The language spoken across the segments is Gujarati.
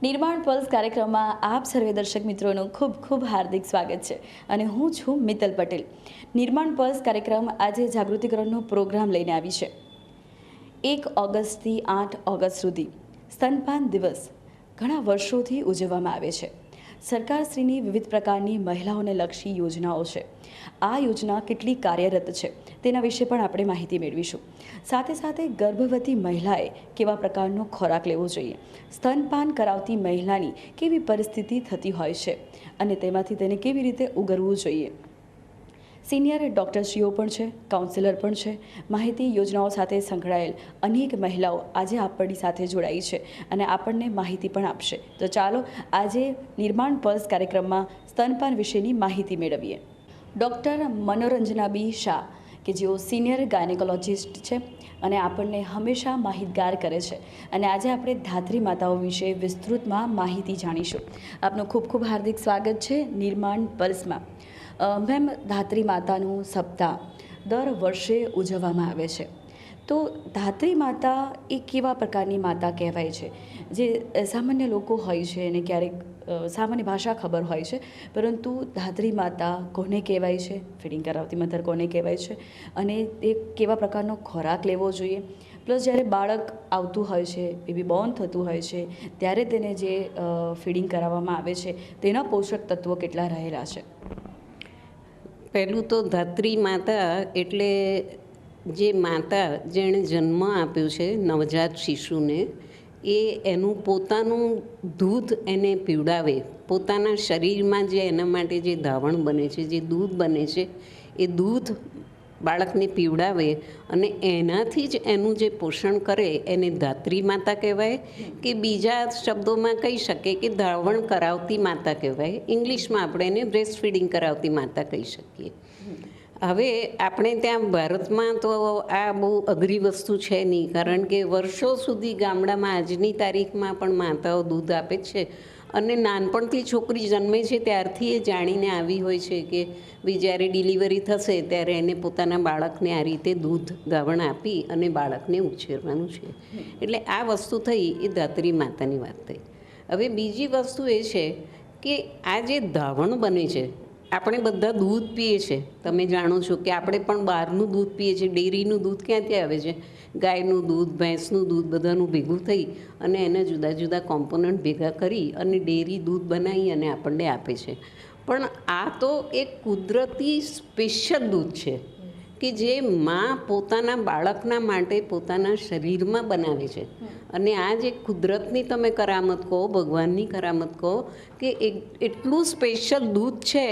નિર્માણ પલ્સ કાર્યક્રમમાં આપ સર્વે દર્શક મિત્રોનું ખૂબ ખૂબ હાર્દિક સ્વાગત છે અને હું છું મિત્તલ પટેલ. નિર્માણ પલ્સ કાર્યક્રમ આજે જાગૃતિકરણનો પ્રોગ્રામ લઈને આવી છે. 1 ઓગસ્ટથી 8 ઓગસ્ટ સુધી સ્તનપાન દિવસ ઘણા વર્ષોથી ઉજવવામાં આવે છે. સરકારશ્રીની વિવિધ પ્રકારની મહિલાઓને લક્ષી યોજનાઓ છે. આ યોજના કેટલી કાર્યરત છે તેના વિશે પણ આપણે માહિતી મેળવીશું. સાથે સાથે ગર્ભવતી મહિલાએ કેવા પ્રકારનો ખોરાક લેવો જોઈએ, સ્તનપાન કરાવતી મહિલાની કેવી પરિસ્થિતિ થતી હોય છે અને તેમાંથી તેને કેવી રીતે ઉગરવું જોઈએ. સિનિયર ડૉક્ટરશ્રીઓ પણ છે, કાઉન્સિલર પણ છે. માહિતી યોજનાઓ સાથે સંકળાયેલ અનેક મહિલાઓ આજે આપણી સાથે જોડાઈ છે અને આપણને માહિતી પણ આપશે. તો ચાલો આજે નિર્માણ પલ્સ કાર્યક્રમમાં સ્તનપાન વિશેની માહિતી મેળવીએ. ડૉક્ટર મનોરંજનાબી શાહ કે જેઓ સિનિયર ગાયનેકોલોજિસ્ટ છે અને આપણને હંમેશા માહિતગાર કરે છે અને આજે આપણે ધાત્રી માતાઓ વિશે વિસ્તૃતમાં માહિતી જાણીશું. આપનું ખૂબ ખૂબ હાર્દિક સ્વાગત છે નિર્માણ પલ્સમાં. મેમ, ધાત્રી માતાનું સપ્તાહ દર વર્ષે ઉજવવામાં આવે છે. તો ધાત્રી માતા એ કેવા પ્રકારની માતા કહેવાય છે? જે સામાન્ય લોકો હોય છે એને ક્યારેક સામાન્ય ભાષા ખબર હોય છે, પરંતુ ધાત્રી માતા કોને કહેવાય છે, ફીડિંગ કરાવતી મધર કોને કહેવાય છે અને એ કેવા પ્રકારનો ખોરાક લેવો જોઈએ, પ્લસ જ્યારે બાળક આવતું હોય છે, બેબી બોર્ન થતું હોય છે, ત્યારે તેને જે ફીડિંગ કરાવવામાં આવે છે તેના પોષક તત્વો કેટલા રહેલા છે? પહેલું તો ધાત્રી માતા એટલે જે માતા જેણે જન્મ આપ્યો છે નવજાત શિશુને, એ એનું પોતાનું દૂધ એને પીવડાવે. પોતાના શરીરમાં જે એના માટે જે ધાવણ બને છે, જે દૂધ બને છે, એ દૂધ બાળકને પીવડાવે અને એનાથી જ એનું જે પોષણ કરે એને ધાત્રી માતા કહેવાય, કે બીજા શબ્દોમાં કહી શકે કે ધાવણ કરાવતી માતા કહેવાય. ઇંગ્લિશમાં આપણે એને બ્રેસ્ટ ફીડિંગ કરાવતી માતા કહી શકીએ. હવે આપણે ત્યાં ભારતમાં તો આ બહુ અઘરી વસ્તુ છે નહીં, કારણ કે વર્ષો સુધી ગામડામાં આજની તારીખમાં પણ માતાઓ દૂધ આપે છે અને નાનપણથી છોકરી જન્મે છે ત્યારથી એ જાણીને આવી હોય છે કે જ્યારે ડિલિવરી થશે ત્યારે એને પોતાના બાળકને આ રીતે દૂધ ધાવણ આપી અને બાળકને ઉછેરવાનું છે. એટલે આ વસ્તુ થઈ એ ધાત્રી માતાની વાત થઈ. હવે બીજી વસ્તુ એ છે કે આ જે ધાવણ બને છે, આપણે બધા દૂધ પીએ છીએ. તમે જાણો છો કે આપણે પણ બહારનું દૂધ પીએ છીએ. ડેરીનું દૂધ ક્યાંથી આવે છે? ગાયનું દૂધ, ભેંસનું દૂધ બધાનું ભેગું થઈ અને એના જુદા જુદા કોમ્પોનન્ટ ભેગા કરી અને ડેરી દૂધ બનાવી અને આપણને આપે છે. પણ આ તો એક કુદરતી સ્પેશિયલ દૂધ છે કે જે મા પોતાના બાળકના માટે પોતાના શરીરમાં બનાવે છે. અને આ જે કુદરતની તમે કરામત કહો, ભગવાનની કરામત કહો, કે એટલું સ્પેશિયલ દૂધ છે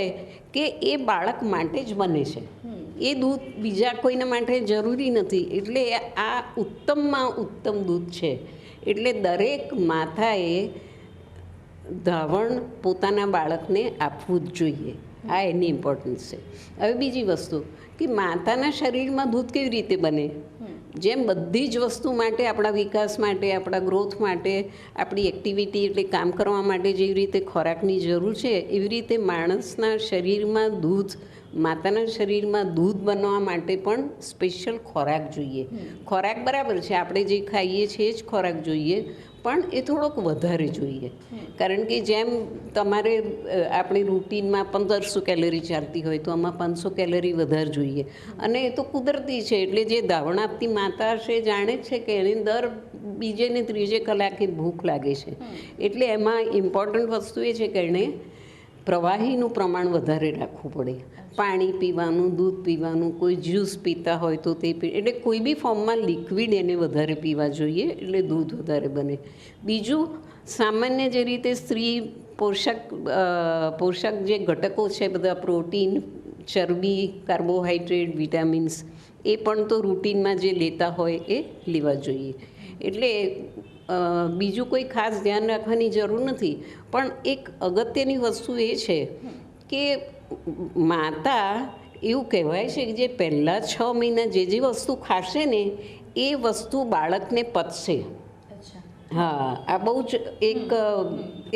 કે એ બાળક માટે જ બને છે. એ દૂધ બીજા કોઈના માટે જરૂરી નથી. એટલે આ ઉત્તમમાં ઉત્તમ દૂધ છે. એટલે દરેક માતાએ ધાવણ પોતાના બાળકને આપવું જ જોઈએ. આ એની ઇમ્પોર્ટન્સ છે. હવે બીજી વસ્તુ કે માતાના શરીરમાં દૂધ કેવી રીતે બને? જેમ બધી જ વસ્તુ માટે, આપણા વિકાસ માટે, આપણા ગ્રોથ માટે, આપણી એક્ટિવિટી એટલે કામ કરવા માટે જેવી રીતે ખોરાકની જરૂર છે, એવી રીતે માણસના શરીરમાં દૂધ, માતાના શરીરમાં દૂધ બનવા માટે પણ સ્પેશિયલ ખોરાક જોઈએ. ખોરાક બરાબર છે, આપણે જે ખાઈએ છીએ જ ખોરાક જોઈએ, પણ એ થોડોક વધારે જોઈએ. કારણ કે જેમ તમારે આપણી રૂટીનમાં 1500 કેલરી ચાલતી હોય તો આમાં 500 કેલરી વધારે જોઈએ. અને એ તો કુદરતી છે. એટલે જે ધાવણ આપતી માતા હશે જાણે જ છે કે એને દર બીજે ને ત્રીજે કલાકે ભૂખ લાગે છે. એટલે એમાં ઇમ્પોર્ટન્ટ વસ્તુ એ છે કે એણે પ્રવાહીનું પ્રમાણ વધારે રાખવું પડે. પાણી પીવાનું, દૂધ પીવાનું, કોઈ જ્યુસ પીતા હોય તો તે એટલે કોઈ બી ફોર્મમાં લિક્વિડ એને વધારે પીવા જોઈએ, એટલે દૂધ વધારે બને. બીજું, સામાન્ય જે રીતે સ્ત્રી પોષક જે ઘટકો છે બધા, પ્રોટીન, ચરબી, કાર્બોહાઈડ્રેટ, વિટામિન્સ, એ પણ તો રૂટીનમાં જે લેતા હોય એ લેવા જોઈએ. એટલે બીજું કોઈ ખાસ ધ્યાન રાખવાની જરૂર નથી. પણ એક અગત્યની વસ્તુ એ છે કે માતા, એવું કહેવાય છે કે જે પહેલાં 6 મહિના જે વસ્તુ ખાશે ને એ વસ્તુ બાળકને પચશે. હા, આ બહુ જ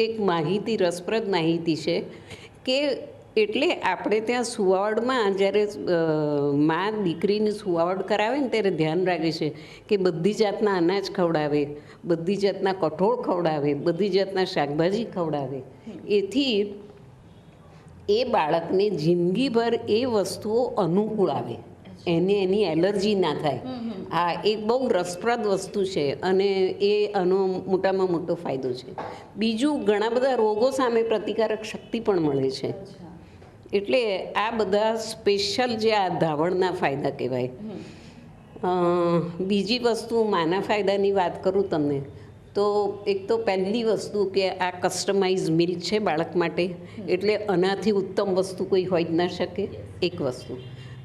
એક માહિતી, રસપ્રદ માહિતી છે કે એટલે આપણે ત્યાં સુવાવડમાં જ્યારે મા દીકરીને સુવાવડ કરાવે ને ત્યારે ધ્યાન રાખે છે કે બધી જાતના અનાજ ખવડાવે, બધી જાતના કઠોળ ખવડાવે, બધી જાતના શાકભાજી ખવડાવે. એથી એ બાળકને જિંદગીભર એ વસ્તુઓ અનુકૂળ આવે, એની એલર્જી ના થાય. આ એક બહુ રસપ્રદ વસ્તુ છે અને એ આનો મોટામાં મોટો ફાયદો છે. બીજું, ઘણા બધા રોગો સામે પ્રતિકારક શક્તિ પણ મળે છે. એટલે આ બધા સ્પેશિયલ જે આ ધાવણના ફાયદા કહેવાય. બીજી વસ્તુ, માના ફાયદાની વાત કરું તમને, તો એક તો પહેલી વસ્તુ કે આ કસ્ટમાઇઝ મિલ્ક છે બાળક માટે, એટલે આનાથી ઉત્તમ વસ્તુ કોઈ હોઈ જ ના શકે, એક વસ્તુ.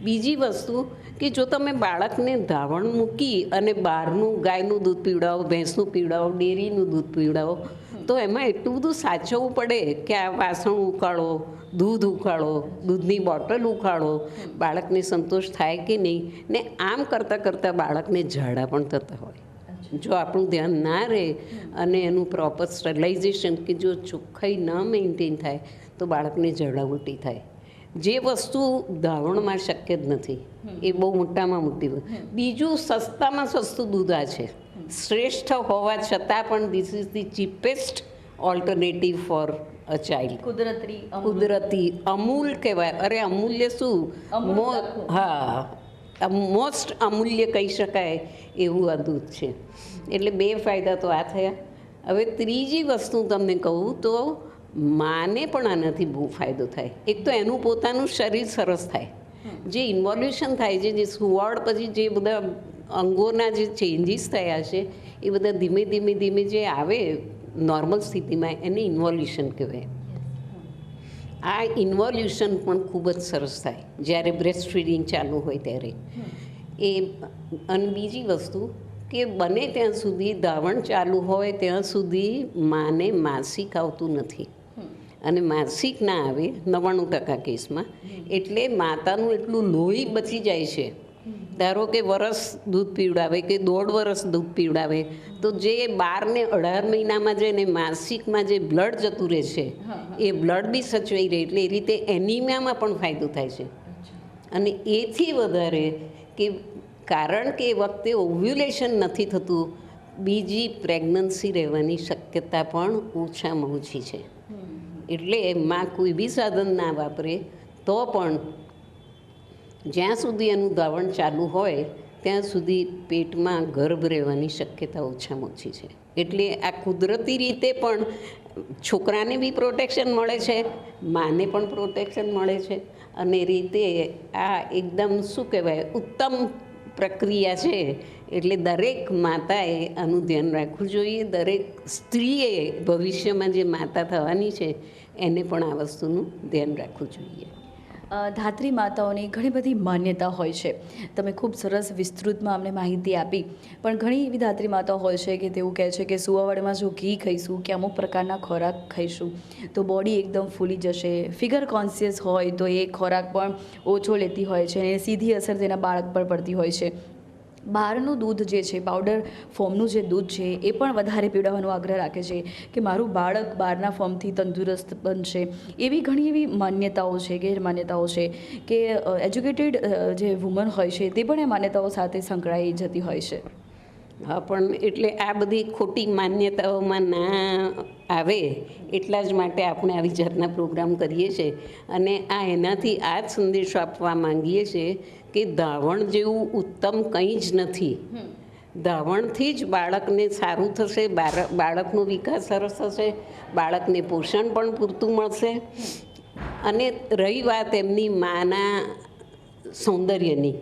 બીજી વસ્તુ કે જો તમે બાળકને ધાવણ મૂકી અને બહારનું ગાયનું દૂધ પીવડાવો, ભેંસનું પીવડાવો, ડેરીનું દૂધ પીવડાવો, તો એમાં એટલું બધું સાચવવું પડે કે આ વાસણ ઉકાળો, દૂધ ઉકાળો, દૂધની બોટલ ઉકાળો, બાળકને સંતોષ થાય કે નહીં. ને આમ કરતાં કરતાં બાળકને ઝાડા પણ થતા હોય. જો આપણું ધ્યાન ના રહે અને એનું પ્રોપર સ્ટરલાઇઝેશન, કે જો ચોખ્ખાઈ ન મેન્ટેન થાય તો બાળકને ઝાડા ઉલટી થાય, જે વસ્તુ ધાવણમાં શક્ય જ નથી. એ બહુ મોટામાં મોટી. બીજું, સસ્તામાં સસ્તું દૂધ આ છે. શ્રેષ્ઠ હોવા છતાં પણ this is the cheapest alternative for a child. કુદરતી અમૂલ કહેવાય. અરે અમૂલ્ય શું, હા, મોસ્ટ અમૂલ્ય કહી શકાય એવું આ દૂધ છે. એટલે બે ફાયદા તો આ થયા. હવે ત્રીજી વસ્તુ તમને કહું તો માને પણ આનાથી બહુ ફાયદો થાય. એક તો એનું પોતાનું શરીર સરસ થાય, જે ઇન્વોલ્યુશન થાય છે, જે સુવાડ પછી જે બધા અંગોના જે ચેન્જીસ થયા છે એ બધા ધીમે ધીમે ધીમે જે આવે નોર્મલ સ્થિતિમાં, એને ઇન્વોલ્યુશન કહેવાય. આ ઇન્વોલ્યુશન પણ ખૂબ જ સરસ થાય જ્યારે બ્રેસ્ટ ફીડિંગ ચાલુ હોય ત્યારે. એ અને બીજી વસ્તુ કે બને ત્યાં સુધી ધાવણ ચાલુ હોય ત્યાં સુધી માને માસિક આવતું નથી. અને માસિક ના આવે 99% કેસમાં, એટલે માતાનું એટલું લોહી બચી જાય છે. ધારો કે વરસ દૂધ પીવડાવે કે 1.5 વર્ષ દૂધ પીવડાવે, તો જે 12 ને 18 મહિનામાં જે ને માસિકમાં જે બ્લડ જતું રહે છે, એ બ્લડ બી સચવાઈ રહે. એટલે એ રીતે એનિમિયામાં પણ ફાયદો થાય છે. અને એથી વધારે કે કારણ કે એ વખતે ઓવ્યુલેશન નથી થતું, બીજી પ્રેગ્નન્સી રહેવાની શક્યતા પણ ઓછામાં ઓછી છે. એટલે માં કોઈ બી સાધન ના વાપરે તો પણ જ્યાં સુધી એનું ધાવણ ચાલુ હોય ત્યાં સુધી પેટમાં ગર્ભ રહેવાની શક્યતા ઓછામાં ઓછી છે. એટલે આ કુદરતી રીતે પણ છોકરાને બી પ્રોટેક્શન મળે છે, માને પણ પ્રોટેક્શન મળે છે. અને રીતે આ એકદમ શું કહેવાય, ઉત્તમ પ્રક્રિયા છે. એટલે દરેક માતાએ આનું ધ્યાન રાખવું જોઈએ. દરેક સ્ત્રીએ ભવિષ્યમાં જે માતા થવાની છે એને પણ આ વસ્તુનું ધ્યાન રાખવું જોઈએ. ધાત્રી માતાઓની ઘણી બધી માન્યતા હોય છે. તમે ખૂબ સરસ વિસ્તૃતમાં અમને માહિતી આપી. પણ ઘણી એવી ધાત્રી માતાઓ હોય છે કે તેવું કહે છે કે સુવાવડમાં જો ઘી ખાઈશું કે અમુક પ્રકારના ખોરાક ખાઈશું તો બોડી એકદમ ફૂલી જશે. ફિગર કોન્શિયસ હોય તો એ ખોરાક પણ ઓછો લેતી હોય છે અને સીધી અસર તેના બાળક પર પડતી હોય છે. બહારનું દૂધ જે છે, પાવડર ફોર્મનું જે દૂધ છે, એ પણ વધારે પીવડાવવાનો આગ્રહ રાખે છે કે મારું બાળક બહારના ફોર્મથી તંદુરસ્ત બનશે. એવી ઘણી એવી માન્યતાઓ છે, ગેરમાન્યતાઓ છે કે એજ્યુકેટેડ જે વુમન હોય છે તે પણ એ માન્યતાઓ સાથે સંકળાઈ જતી હોય છે. હા, પણ એટલે આ બધી ખોટી માન્યતાઓમાં ના આવે એટલા જ માટે આપણે આવી જાતના પ્રોગ્રામ કરીએ છીએ. અને આ એનાથી આ જ સંદેશો આપવા માંગીએ છીએ કે ધાવણ જેવું ઉત્તમ કંઈ જ નથી. ધાવણથી જ બાળકને સારું થશે, બાળકનો વિકાસ સરસ થશે, બાળકને પોષણ પણ પૂરતું મળશે. અને રહી વાત એમની માના સૌંદર્યની,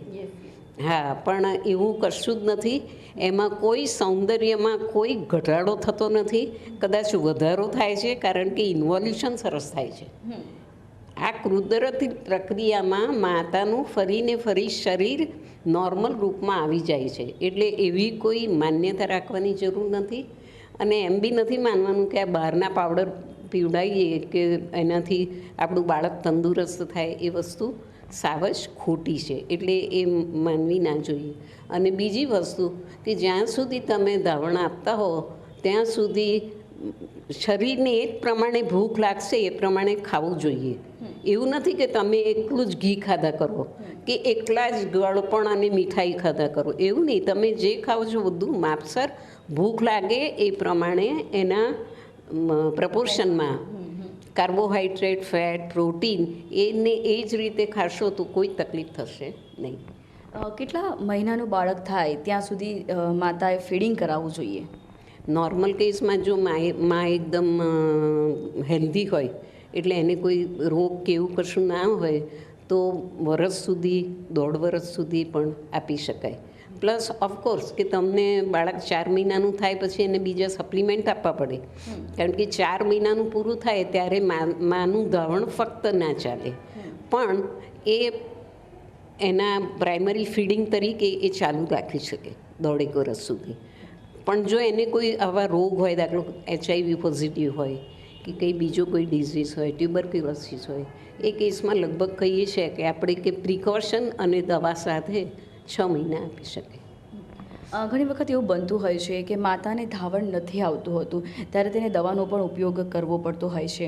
હા, પણ એવું કશું જ નથી. એમાં કોઈ સૌંદર્યમાં કોઈ ઘટાડો થતો નથી, કદાચ વધારો થાય છે, કારણ કે ઇન્વોલ્યુશન સરસ થાય છે. આ કુદરતી પ્રક્રિયામાં માતાનું ફરીને ફરી શરીર નોર્મલ રૂપમાં આવી જાય છે. એટલે એવી કોઈ માન્યતા રાખવાની જરૂર નથી. અને એમ બી નથી માનવાનું કે આ બહારના પાવડર પીવડાવીએ કે એનાથી આપણું બાળક તંદુરસ્ત થાય, એ વસ્તુ સાવ જ ખોટી છે. એટલે એ માનવી ના જોઈએ. અને બીજી વસ્તુ કે જ્યાં સુધી તમે ધાવણ આપતા હો ત્યાં સુધી શરીરને એ જ પ્રમાણે ભૂખ લાગશે એ પ્રમાણે ખાવું જોઈએ. એવું નથી કે તમે એકલું જ ઘી ખાધા કરો કે એકલા જ ગળપણ અને મીઠાઈ ખાધા કરો, એવું નહીં. તમે જે ખાઓ છો બધું માપસર, ભૂખ લાગે એ પ્રમાણે એના પ્રપોર્શનમાં કાર્બોહાઈડ્રેટ, ફેટ, પ્રોટીન એને એ જ રીતે ખાશો તો કોઈ તકલીફ થશે નહીં. કેટલા મહિનાનું બાળક થાય ત્યાં સુધી માતાએ ફીડિંગ કરાવવું જોઈએ? નોર્મલ કેસમાં જો માં એકદમ હેલ્ધી હોય, એટલે એને કોઈ રોગ કે એવું કશું ના હોય, તો વરસ સુધી, 1.5 વર્ષ સુધી પણ આપી શકાય. પ્લસ ઓફકોર્સ કે તમને બાળક 4 મહિનાનું થાય પછી એને બીજા સપ્લિમેન્ટ આપવા પડે, કારણ કે 4 મહિનાનું પૂરું થાય ત્યારે માનું ધાવણ ફક્ત ના ચાલે, પણ એ એના પ્રાઇમરી ફીડિંગ તરીકે એ ચાલુ રાખી શકે 1.5 વર્ષ સુધી. પણ જો એને કોઈ આવા રોગ હોય, દાખલો HIV પોઝિટિવ હોય કે કંઈ બીજો કોઈ ડિઝીઝ હોય, ટ્યુબરક્યુલોસિસ હોય, એ કેસમાં લગભગ કહીએ છીએ કે આપણે કે પ્રિકોશન અને દવા સાથે 6 મહિના આપી શકે. ઘણી વખત એવું બનતું હોય છે કે માતાને ધાવણ નથી આવતું હોતું, ત્યારે તેને દવાનો પણ ઉપયોગ કરવો પડતો હોય છે.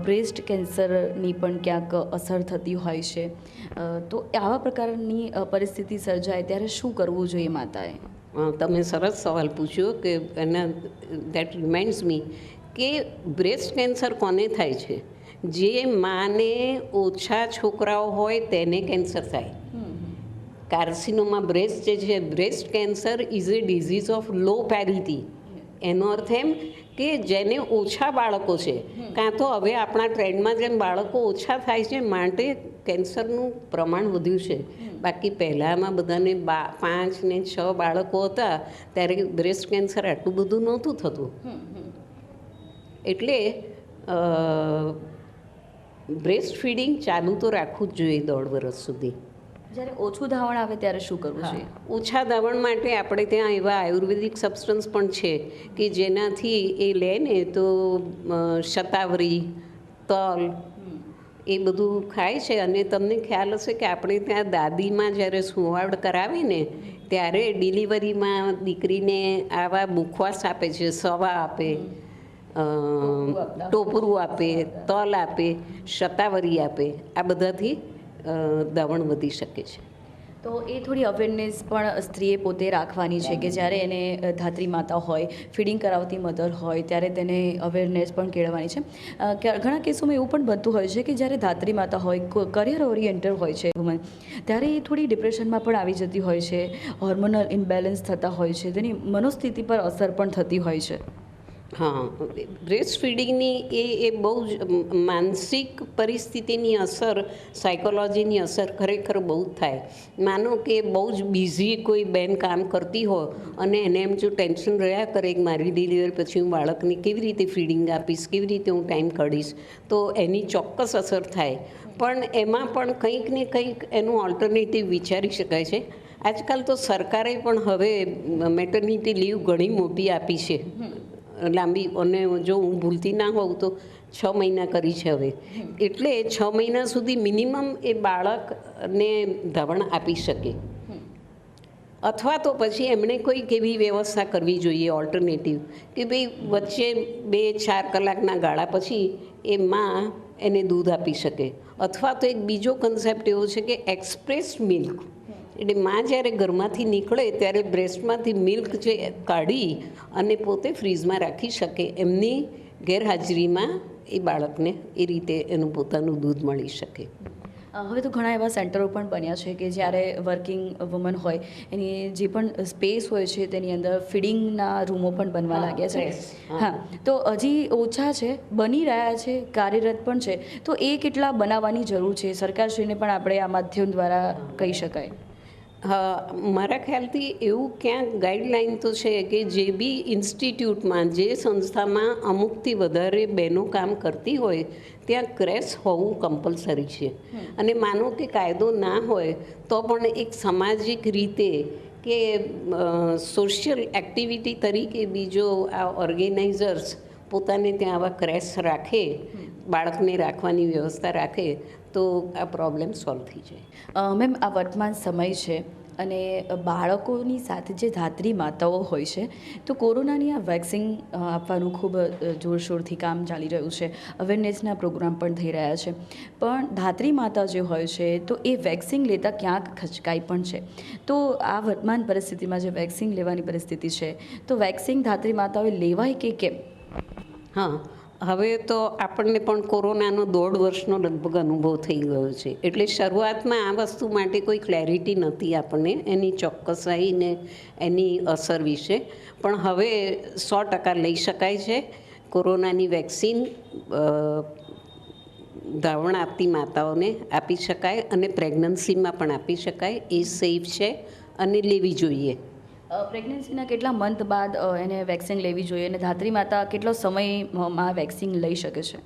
બ્રેસ્ટ કેન્સરની પણ ક્યાંક અસર થતી હોય છે, તો આવા પ્રકારની પરિસ્થિતિ સર્જાય ત્યારે શું કરવું જોઈએ માતાએ? તમે સરસ સવાલ પૂછ્યો કે એના દેટ રિમાઇન્ડ્સ મી કે બ્રેસ્ટ કેન્સર કોને થાય છે? જે માને ઓછા છોકરાઓ હોય તેને કેન્સર થાય. કાર્સિનોમા બ્રેસ્ટ જે છે, breast cancer is a disease of low parity. એનો અર્થ એમ કે જેને ઓછા બાળકો છે, કાં તો હવે આપણા ટ્રેન્ડમાં જેમ બાળકો ઓછા થાય છે માટે કેન્સરનું પ્રમાણ વધ્યું છે, બાકી પહેલાંમાં બધાને 5 ને 6 બાળકો હતા ત્યારે બ્રેસ્ટ કેન્સર આટલું બધું નહોતું થતું. એટલે બ્રેસ્ટ ફીડિંગ ચાલુ તો રાખવું જ જોઈએ 1.5 વર્ષ સુધી. જ્યારે ઓછું ધાવણ આવે ત્યારે શું કરવું જોઈએ? ઓછા ધાવણ માટે આપણે ત્યાં એવા આયુર્વેદિક સબસ્ટન્સ પણ છે કે જેનાથી એ લે ને તો શતાવરી, તલ એ બધું ખાય છે. અને તમને ખ્યાલ હશે કે આપણે ત્યાં દાદીમાં જ્યારે સુવાડ કરાવે ને ત્યારે ડિલિવરીમાં દીકરીને આવા મુખવાસ આપે છે, સવા આપે, ટોપરું આપે, તલ આપે, શતાવરી આપે. આ બધાથી ધાવણ વધી શકે છે. તો એ થોડી અવેરનેસ પણ સ્ત્રીએ પોતે રાખવાની છે કે જ્યારે એને ધાત્રી માતા હોય, ફીડિંગ કરાવતી મધર હોય, ત્યારે તેને અવેરનેસ પણ કેળવવાની છે. ઘણા કેસોમાં એવું પણ બનતું હોય છે કે જ્યારે ધાત્રી માતા હોય, કરિયર ઓરિએન્ટેડ હોય છે વુમન, ત્યારે એ થોડી ડિપ્રેશનમાં પણ આવી જતી હોય છે, હોર્મોનલ ઇમ્બેલેન્સ થતા હોય છે, તેની મનોસ્થિતિ પર અસર પણ થતી હોય છે. હા, બ્રેસ્ટ ફીડિંગની એ બહુ જ માનસિક પરિસ્થિતિની અસર, સાયકોલોજીની અસર ખરેખર બહુ જ થાય. માનો કે બહુ જ બિઝી કોઈ બેન કામ કરતી હોય અને એને એમ જો ટેન્શન રહ્યા કરે કે મારી ડિલિવરી પછી હું બાળકને કેવી રીતે ફીડિંગ આપીશ, કેવી રીતે હું ટાઈમ કાઢીશ, તો એની ચોક્કસ અસર થાય. પણ એમાં પણ કંઈક ને કંઈક એનું ઓલ્ટરનેટિવ વિચારી શકાય છે. આજકાલ તો સરકારે પણ હવે મેટર્નિટી લીવ ઘણી મોટી આપી છે, લાંબી. અને જો હું ભૂલતી ના હોઉં તો 6 મહિના કરી છે હવે. એટલે 6 મહિના સુધી મિનિમમ એ બાળકને ધાવણ આપી શકે. અથવા તો પછી એમણે કોઈક એવી વ્યવસ્થા કરવી જોઈએ ઓલ્ટરનેટિવ કે ભાઈ વચ્ચે 2-4 કલાકના ગાળા પછી એ માં એને દૂધ આપી શકે. અથવા તો એક બીજો કન્સેપ્ટ એવો છે કે એક્સપ્રેસ મિલ્ક, એટલે માં જ્યારે ઘરમાંથી નીકળે ત્યારે બ્રેસ્ટમાંથી મિલ્ક જે કાઢી અને પોતે ફ્રીઝમાં રાખી શકે, એમની ગેરહાજરીમાં એ બાળકને એ રીતે એનું પોતાનું દૂધ મળી શકે. હવે તો ઘણા એવા સેન્ટરો પણ બન્યા છે કે જ્યારે વર્કિંગ વુમન હોય એની જે પણ સ્પેસ હોય છે તેની અંદર ફીડિંગના રૂમો પણ બનવા લાગ્યા છે. હા, તો હજી ઓછા છે, બની રહ્યા છે, કાર્યરત પણ છે, તો એ કેટલા બનાવવાની જરૂર છે? સરકારશ્રીને પણ આપણે આ માધ્યમ દ્વારા કહી શકાય. મારા ખ્યાલથી એવું ક્યાંક ગાઈડલાઈન તો છે કે જે બી ઇન્સ્ટિટ્યૂટમાં, જે સંસ્થામાં અમુકથી વધારે બહેનો કામ કરતી હોય ત્યાં ક્રેશ હોવું કમ્પલસરી છે. અને માનો કે કાયદો ના હોય તો પણ એક સામાજિક રીતે કે સોશિયલ એક્ટિવિટી તરીકે બીજો આ ઓર્ગેનાઇઝર્સ પોતાને ત્યાં આવા ક્રેશ રાખે, બાળકને રાખવાની વ્યવસ્થા રાખે તો આ પ્રોબ્લેમ સોલ્વ થઈ જાય. મેમ, આ વર્તમાન સમય છે અને બાળકોની સાથે જે ધાત્રી માતાઓ હોય છે તો કોરોનાની આ વેક્સિન આપવાનું ખૂબ જોરશોરથી કામ ચાલી રહ્યું છે, અવેરનેસના પ્રોગ્રામ પણ થઈ રહ્યા છે. પણ ધાત્રી માતા જે હોય છે તો એ વેક્સિન લેતા ક્યાંક ખચકાઈ પણ છે. તો આ વર્તમાન પરિસ્થિતિમાં જે વેક્સિન લેવાની પરિસ્થિતિ છે તો વેક્સિન ધાત્રી માતાઓએ લેવાય કે કેમ? હા, હવે તો આપણને પણ કોરોનાનો 1.5 વર્ષનો લગભગ અનુભવ થઈ ગયો છે. એટલે શરૂઆતમાં આ વસ્તુ માટે કોઈ ક્લેરિટી નથી આપણને એની ચોક્કસાઈ ને એની અસર વિશે. પણ હવે 100% લઈ શકાય છે. કોરોનાની વેક્સિન ધાવણ આપતી માતાઓને આપી શકાય અને પ્રેગ્નન્સીમાં પણ આપી શકાય. એ સેફ છે અને લેવી જોઈએ. પ્રેગ્નન્સીના કેટલા મંથ બાદ એને વેક્સિન લેવી જોઈએ અને ધાત્રી માતા કેટલો સમયમાં વેક્સિન લઈ શકે છે?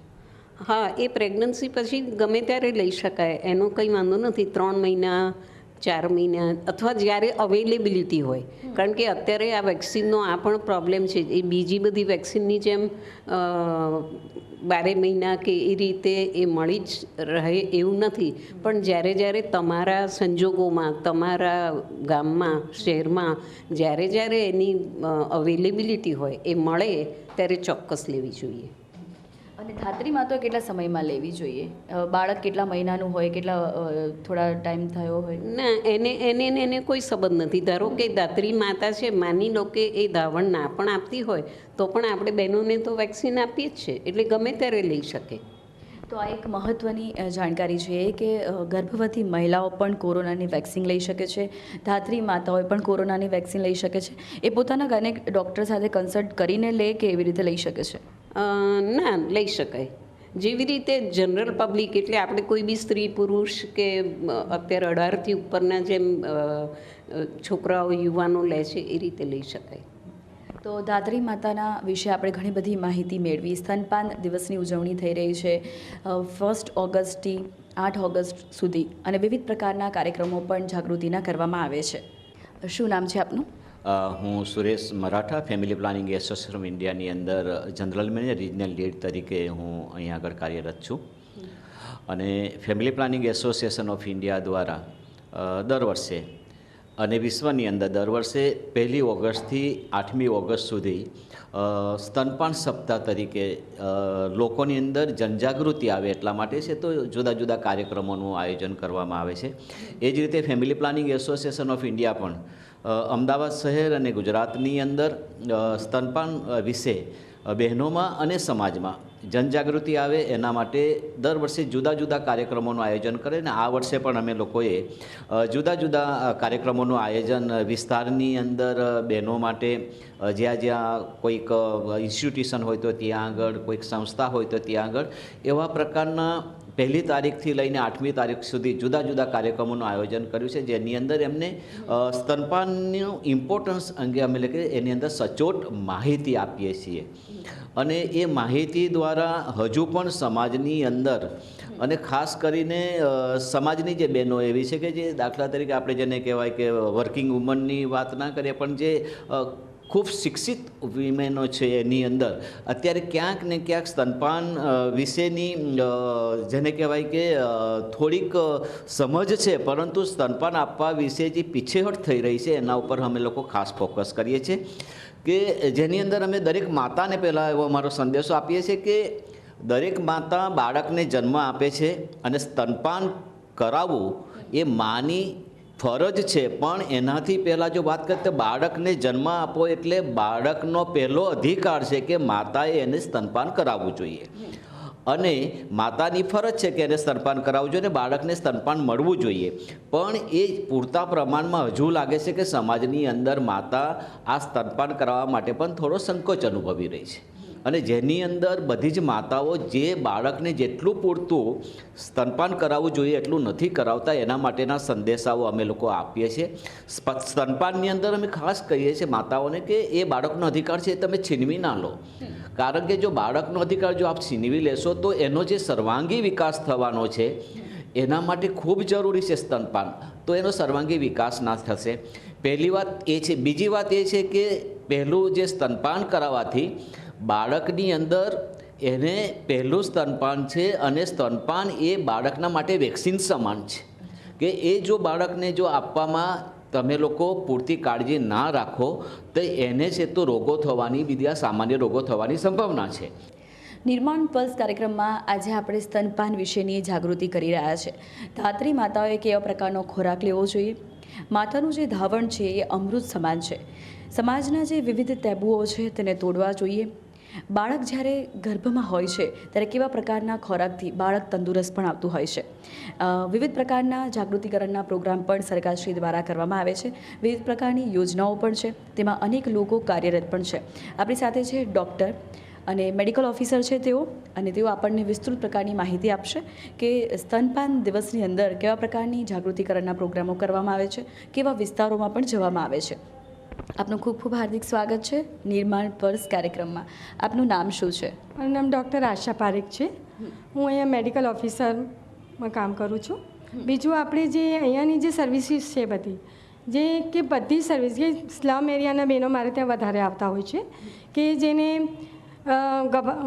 હા, એ પ્રેગ્નન્સી પછી ગમે ત્યારે લઈ શકાય, એનો કંઈ વાંધો નથી. 3 મહિના, 4 મહિના અથવા જ્યારે અવેલેબિલિટી હોય. કારણ કે અત્યારે આ વેક્સિનનો આ પણ પ્રોબ્લેમ છે. એ બીજી બધી વેક્સિનની જેમ 12 મહિના કે એ રીતે એ મળી જ રહે એવું નથી. પણ જ્યારે જ્યારે તમારા સંજોગોમાં, તમારા ગામમાં, શહેરમાં જ્યારે એની અવેલેબિલિટી હોય, એ મળે ત્યારે ચોક્કસ લેવી જોઈએ. અને ધાત્રી માતાઓ કેટલા સમયમાં લેવી જોઈએ? બાળક કેટલા મહિનાનું હોય, કેટલા થોડા ટાઈમ થયો હોય? ના, એને કોઈ સંબંધ નથી. ધારો કે ધાત્રી માતા છે, માની લો કે એ ધાવણ ના પણ આપતી હોય તો પણ આપણે બહેનોને તો વેક્સિન આપીએ જ છે. એટલે ગમે ત્યારે લઈ શકે. તો આ એક મહત્ત્વની જાણકારી છે કે ગર્ભવતી મહિલાઓ પણ કોરોનાની વેક્સિન લઈ શકે છે, ધાત્રી માતાઓએ પણ કોરોનાની વેક્સિન લઈ શકે છે. એ પોતાના ગાયનેક ડૉક્ટર સાથે કન્સલ્ટ કરીને લે કે એવી રીતે લઈ શકે છે? ના, લઈ શકાય. જેવી રીતે જનરલ પબ્લિક, એટલે આપણે કોઈ બી સ્ત્રી પુરુષ કે અત્યારે 18થી ઉપરના જેમ છોકરાઓ યુવાનો લે છે એ રીતે લઈ શકાય. તો ધાત્રી માતાના વિશે આપણે ઘણી બધી માહિતી મેળવી. સ્તનપાન દિવસની ઉજવણી થઈ રહી છે 1 ઓગસ્ટથી 8 ઓગસ્ટ સુધી અને વિવિધ પ્રકારના કાર્યક્રમો પણ જાગૃતિના કરવામાં આવે છે. શું નામ છે આપનું? હું Suresh Maratha, family planning association of ઇન્ડિયાની અંદર જનરલ મેનેજર, રિજનલ લીડ તરીકે હું અહીંયા આગળ કાર્યરત છું. અને family planning association of India દ્વારા દર વર્ષે અને વિશ્વની અંદર દર વર્ષે 1 ઓગસ્ટથી 8મી ઓગસ્ટ સુધી સ્તનપાન સપ્તાહ તરીકે લોકોની અંદર જનજાગૃતિ આવે એટલા માટે છે તો જુદા જુદા કાર્યક્રમોનું આયોજન કરવામાં આવે છે. એ જ રીતે family planning association of India પણ અમદાવાદ શહેર અને ગુજરાતની અંદર સ્તનપાન વિશે બહેનોમાં અને સમાજમાં જનજાગૃતિ આવે એના માટે દર વર્ષે જુદા જુદા કાર્યક્રમોનું આયોજન કરે. ને આ વર્ષે પણ અમે લોકોએ જુદા જુદા કાર્યક્રમોનું આયોજન વિસ્તારની અંદર બહેનો માટે જ્યાં જ્યાં કોઈક ઇન્સ્ટિટ્યુશન હોય તો ત્યાં આગળ, કોઈક સંસ્થા હોય તો ત્યાં આગળ એવા પ્રકારના 1લી તારીખથી લઈને 8મી તારીખ સુધી જુદા જુદા કાર્યક્રમોનું આયોજન કર્યું છે, જેની અંદર એમને સ્તનપાનનું ઇમ્પોર્ટન્સ અંગે અમે એટલે કે એની અંદર સચોટ માહિતી આપીએ છીએ. અને એ માહિતી દ્વારા હજુ પણ સમાજની અંદર અને ખાસ કરીને સમાજની જે બહેનો એવી છે કે જે દાખલા તરીકે આપણે જેને કહેવાય કે વર્કિંગ વુમનની વાત ના કરીએ પણ જે ખૂબ શિક્ષિત વિમેનો છે એની અંદર અત્યારે ક્યાંક ને ક્યાંક સ્તનપાન વિશેની જેને કહેવાય કે થોડીક સમજ છે, પરંતુ સ્તનપાન આપવા વિશે જે પીછેહટ થઈ રહી છે એના ઉપર અમે લોકો ખાસ ફોકસ કરીએ છીએ. કે જેની અંદર અમે દરેક માતાને પહેલાં એવો અમારો સંદેશો આપીએ છીએ કે દરેક માતા બાળકને જન્મ આપે છે અને સ્તનપાન કરાવવું એ માની ફરજ છે. પણ એનાથી પહેલાં જો વાત કરીએ તો બાળકને જન્મ આપો એટલે બાળકનો પહેલો અધિકાર છે કે માતાએ એને સ્તનપાન કરાવવું જોઈએ અને માતાની ફરજ છે કે એને સ્તનપાન કરાવવું જોઈએ અને બાળકને સ્તનપાન મળવું જોઈએ. પણ એ પૂરતા પ્રમાણમાં હજુ લાગે છે કે સમાજની અંદર માતા આ સ્તનપાન કરાવવા માટે પણ થોડો સંકોચ અનુભવી રહી છે. અને જેની અંદર બધી જ માતાઓ જે બાળકને જેટલું પૂરતું સ્તનપાન કરાવવું જોઈએ એટલું નથી કરાવતા, એના માટેના સંદેશાઓ અમે લોકો આપીએ છીએ. સ્તનપાનની અંદર અમે ખાસ કહીએ છીએ માતાઓને કે એ બાળકનો અધિકાર છે એ તમે છીનવી ના લો. કારણ કે જો બાળકનો અધિકાર જો આપ છીનવી લેશો તો એનો જે સર્વાંગી વિકાસ થવાનો છે એના માટે ખૂબ જરૂરી છે સ્તનપાન, તો એનો સર્વાંગી વિકાસ ના થશે. પહેલી વાત એ છે. બીજી વાત એ છે કે પહેલું જે સ્તનપાન કરાવવાથી બાળકની અંદર એને પહેલું સ્તનપાન છે અને સ્તનપાન એ બાળકના માટે વેક્સિન સમાન છે કે એ જો બાળકને જો આપવામાં તમે લોકો પૂરતી કાળજી ના રાખો તો એને છે તો રોગો થવાની બીજા સામાન્ય રોગો થવાની સંભાવના છે. નિર્માણ પલ્સ કાર્યક્રમમાં આજે આપણે સ્તનપાન વિશેની જાગૃતિ કરી રહ્યા છે. ધાત્રી માતાઓએ કેવા પ્રકારનો ખોરાક લેવો જોઈએ. માતાનું જે ધાવણ છે એ અમૃત સમાન છે. સમાજના જે વિવિધ ટેબુઓ છે તેને તોડવા જોઈએ. બાળક જ્યારે ગર્ભમાં હોય છે ત્યારે કેવા પ્રકારના ખોરાકથી બાળક તંદુરસ્ત પણ આવતું હોય છે. વિવિધ પ્રકારના જાગૃતિકરણના પ્રોગ્રામ પણ સરકારશ્રી દ્વારા કરવામાં આવે છે. વિવિધ પ્રકારની યોજનાઓ પણ છે, તેમાં અનેક લોકો કાર્યરત પણ છે. આપણી સાથે છે ડૉક્ટર અને મેડિકલ ઓફિસર છે તેઓ, અને તેઓ આપણને વિસ્તૃત પ્રકારની માહિતી આપશે કે સ્તનપાન દિવસની અંદર કેવા પ્રકારની જાગૃતિકરણના પ્રોગ્રામો કરવામાં આવે છે, કેવા વિસ્તારોમાં પણ જવામાં આવે છે. આપનું ખૂબ ખૂબ હાર્દિક સ્વાગત છે નિર્માણ પર્સ કાર્યક્રમમાં. આપનું નામ શું છે? મારું નામ ડૉક્ટર આશા પારેખ છે. હું અહીંયા મેડિકલ ઓફિસરમાં કામ કરું છું. બીજું આપણે જે અહીંયાની જે સર્વિસીસ છે બધી સર્વિસ કે સ્લમ એરિયાના બહેનો મારે ત્યાં વધારે આવતા હોય છે કે જેને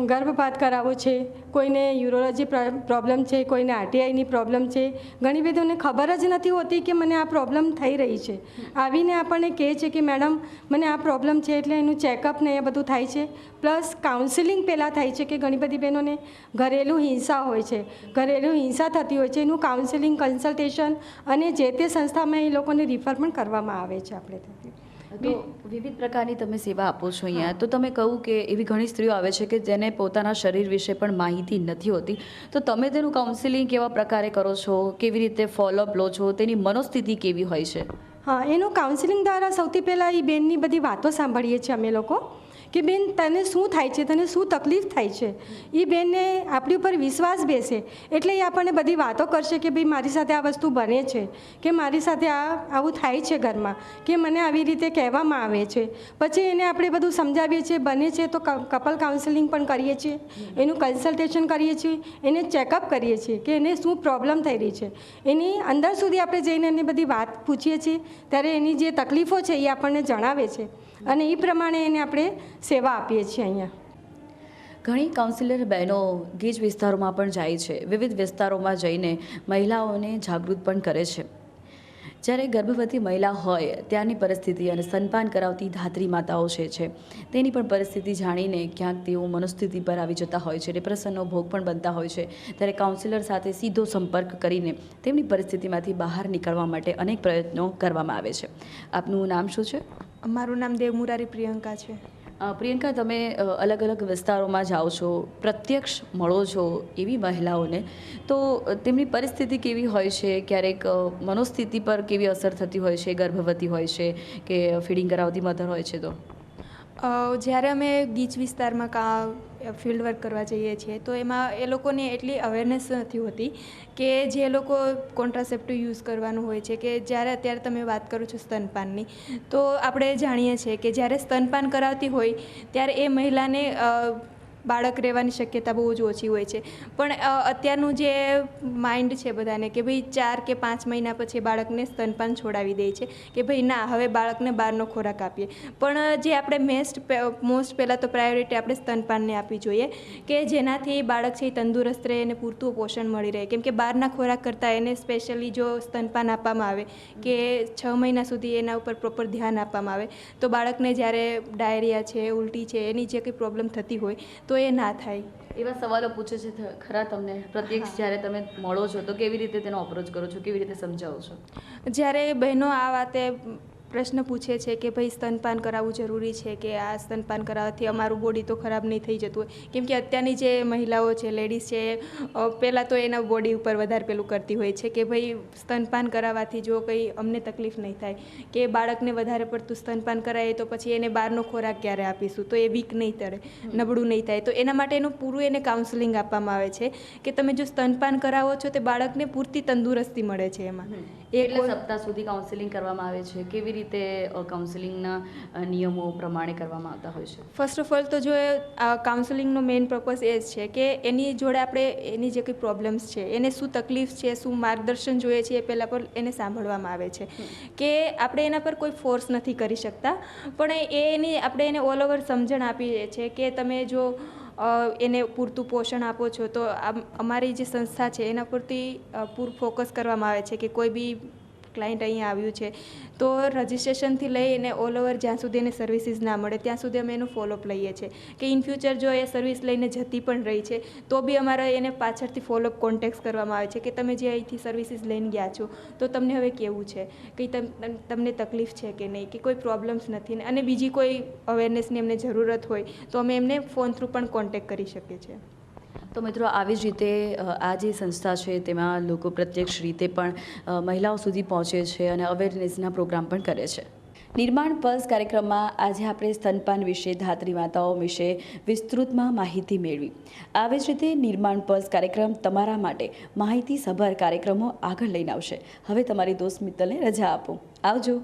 ગર્ભપાત કરાવવો છે, કોઈને યુરોલોજી પ્રોબ્લેમ છે, કોઈને આરટીઆઈની પ્રોબ્લેમ છે. ઘણી બધાને ખબર જ નથી હોતી કે મને આ પ્રોબ્લેમ થઈ રહી છે. આવીને આપણને કહે છે કે મેડમ મને આ પ્રોબ્લેમ છે, એટલે એનું ચેકઅપ ને એ બધું થાય છે. પ્લસ કાઉન્સિલિંગ પહેલાં થાય છે કે ઘણી બધી બહેનોને ઘરેલું હિંસા હોય છે, ઘરેલું હિંસા થતી હોય છે, એનું કાઉન્સિલિંગ કન્સલ્ટેશન અને જે તે સંસ્થામાં એ લોકોને રિફર પણ કરવામાં આવે છે આપણે ત્યાંથી. તો વિવિધ પ્રકારની તમે સેવા આપો છો અહીંયા. તો તમે કહું કે એવી ઘણી સ્ત્રીઓ આવે છે કે જેને પોતાના શરીર વિશે પણ માહિતી નથી હોતી, તો તમે તેનું કાઉન્સિલિંગ કેવા પ્રકારે કરો છો, કેવી રીતે ફોલોઅપ લો છો, તેની મનોસ્થિતિ કેવી હોય છે? હા, એનું કાઉન્સિલિંગ દ્વારા સૌથી પહેલાં એ બેનની બધી વાતો સાંભળીએ છીએ અમે લોકો કે બેન તને શું થાય છે, તને શું તકલીફ થાય છે. એ બેનને આપણી ઉપર વિશ્વાસ બેસે એટલે એ આપણને બધી વાતો કરશે કે ભાઈ મારી સાથે આ વસ્તુ બને છે, કે મારી સાથે આવું થાય છે ઘરમાં, કે મને આવી રીતે કહેવામાં આવે છે. પછી એને આપણે બધું સમજાવીએ છીએ. બને છે તો કપલ કાઉન્સેલિંગ પણ કરીએ છીએ, એનું કન્સલ્ટેશન કરીએ છીએ, એને ચેકઅપ કરીએ છીએ કે એને શું પ્રોબ્લેમ થઈ રહી છે. એની અંદર સુધી આપણે જઈને એની બધી વાત પૂછીએ છીએ, ત્યારે એની જે તકલીફો છે એ આપણને જણાવે છે અને એ પ્રમાણે એને આપણે સેવા આપીએ છીએ અહીંયા. ઘણી કાઉન્સિલર બહેનો ગીચ વિસ્તારોમાં પણ જાય છે, વિવિધ વિસ્તારોમાં જઈને મહિલાઓને જાગૃત પણ કરે છે. જ્યારે ગર્ભવતી મહિલા હોય ત્યાંની પરિસ્થિતિ અને સ્તનપાન કરાવતી ધાત્રી માતાઓ છે તેની પણ પરિસ્થિતિ જાણીને ક્યાંક તેઓ મનોસ્થિતિ પર આવી જતા હોય છે, ડિપ્રેશનનો ભોગ પણ બનતા હોય છે. ત્યારે કાઉન્સિલર સાથે સીધો સંપર્ક કરીને તેમની પરિસ્થિતિમાંથી બહાર નીકળવા માટે અનેક પ્રયત્નો કરવામાં આવે છે. આપનું નામ શું છે? મારું નામ દેવમુરારી પ્રિયંકા છે. પ્રિયંકા, તમે અલગ અલગ વિસ્તારોમાં જાઓ છો, પ્રત્યક્ષ મળો છો એવી મહિલાઓને, તો તેમની પરિસ્થિતિ કેવી હોય છે? ક્યારેક મનોસ્થિતિ પર કેવી અસર થતી હોય છે, ગર્ભવતી હોય છે કે ફીડિંગ કરાવતી મધર હોય છે? તો જ્યારે અમે ગીચ વિસ્તારમાં ફિલ્ડ વર્ક કરવા જઈએ છીએ તો એમાં એ લોકોને એટલી અવેરનેસ નથી હોતી કે જે લોકો કોન્ટ્રાસેપ્ટિવ યુઝ કરવાનું હોય છે, કે જ્યારે અત્યારે તમે વાત કરો છો સ્તનપાનની, તો આપણે જાણીએ છીએ કે જ્યારે સ્તનપાન કરાવતી હોય ત્યારે એ મહિલાને બાળક રહેવાની શક્યતા બહુ જ ઓછી હોય છે. પણ અત્યારનું જે માઇન્ડ છે બધાને કે ભાઈ 4 કે 5 મહિના પછી બાળકને સ્તનપાન છોડાવી દે છે કે ભાઈ ના, હવે બાળકને બહારનો ખોરાક આપીએ. પણ જે આપણે મોસ્ટ પહેલાં તો પ્રાયોરિટી આપણે સ્તનપાનને આપવી જોઈએ કે જેનાથી બાળક છે એ તંદુરસ્ત રહે અને પૂરતું પોષણ મળી રહે. કેમ કે બહારના ખોરાક કરતાં એને સ્પેશિયલી જો સ્તનપાન આપવામાં આવે કે 6 મહિના સુધી એના ઉપર પ્રોપર ધ્યાન આપવામાં આવે તો બાળકને જ્યારે ડાયરિયા છે, ઉલટી છે, એની જે કંઈ પ્રોબ્લેમ થતી હોય તો એ ના થાય. એવા સવાલો પૂછે છે ખરા તમને પ્રત્યક્ષ? જ્યારે તમે મળો છો તો કેવી રીતે તેનો અપ્રોચ કરો છો, કેવી રીતે સમજાવો છો? જ્યારે બહેનો આ વાતે પ્રશ્ન પૂછે છે કે ભાઈ સ્તનપાન કરાવવું જરૂરી છે, કે આ સ્તનપાન કરાવવાથી અમારું બોડી તો ખરાબ નહીં થઈ જતું હોય. કેમ કે અત્યારની જે મહિલાઓ છે, લેડીઝ છે, પહેલાં તો એના બોડી ઉપર વધારે પેલું કરતી હોય છે કે ભાઈ સ્તનપાન કરાવવાથી જો કંઈ અમને તકલીફ નહીં થાય, કે બાળકને વધારે પડતું સ્તનપાન કરાવીએ તો પછી એને બહારનો ખોરાક ક્યારે આપીશું, તો એ વીક નહીં તરે, નબળું નહીં થાય. તો એના માટેનું પૂરું એને કાઉન્સેલિંગ આપવામાં આવે છે કે તમે જો સ્તનપાન કરાવો છો તો બાળકને પૂરતી તંદુરસ્તી મળે છે. એમાં કેટલા સપ્તાહ સુધી કાઉન્સેલિંગ કરવામાં આવે છે? કેવી રીતે કાઉન્સેલિંગના નિયમો પ્રમાણે કરવામાં આવતા હોય છે? ફર્સ્ટ ઓફ ઓલ તો જો કાઉન્સેલિંગનો મેઇન પર્પઝ એ જ છે કે એની જોડે આપણે એની જે કંઈ પ્રોબ્લેમ્સ છે, એને શું તકલીફ છે, શું માર્ગદર્શન જોઈએ છે, એ પહેલાં પર એને સાંભળવામાં આવે છે. કે આપણે એના પર કોઈ ફોર્સ નથી કરી શકતા, પણ આપણે એને ઓલ ઓવર સમજણ આપીએ છીએ કે તમે જો એને પૂરતું પોષણ આપો છો તો અમારી જે સંસ્થા છે એના પરથી પૂરું ફોકસ કરવામાં આવે છે કે કોઈ બી ક્લાયન્ટ અહીંયા આવ્યું છે તો રજિસ્ટ્રેશનથી લઈને ઓલ ઓવર જ્યાં સુધી એને સર્વિસીસ ના મળે ત્યાં સુધી અમે એનું ફોલોઅપ લઈએ છીએ કે ઇન ફ્યુચર જો એ સર્વિસ લઈને જતી પણ રહી છે તો બી અમારા એને પાછળથી ફોલોઅપ કોન્ટેક્ટ કરવામાં આવે છે કે તમે જે અહીંથી સર્વિસીસ લઈને ગયા છો તો તમને હવે કેવું છે કંઈ તમને તકલીફ છે કે નહીં કે કોઈ પ્રોબ્લેમ્સ નથી ને અને બીજી કોઈ અવેરનેસની એમને જરૂરત હોય તો અમે એમને ફોન થ્રુ પણ કોન્ટેક્ટ કરી શકીએ છીએ. તો મિત્રો આવી જ રીતે આ જે સંસ્થા છે તેમાં લોકો પ્રત્યક્ષ રીતે પણ મહિલાઓ સુધી પહોંચે છે અને અવેરનેસના પ્રોગ્રામ પણ કરે છે. નિર્માણ પલ્સ કાર્યક્રમમાં આજે આપણે સ્તનપાન વિશે, ધાત્રી માતાઓ વિશે વિસ્તૃતમાં માહિતી મેળવી. આવી જ રીતે નિર્માણ પલ્સ કાર્યક્રમ તમારા માટે માહિતીસભર કાર્યક્રમો આગળ લઈને આવશે. હવે તમારી દોસ્ત મિત્તલને રજા આપો. આવજો.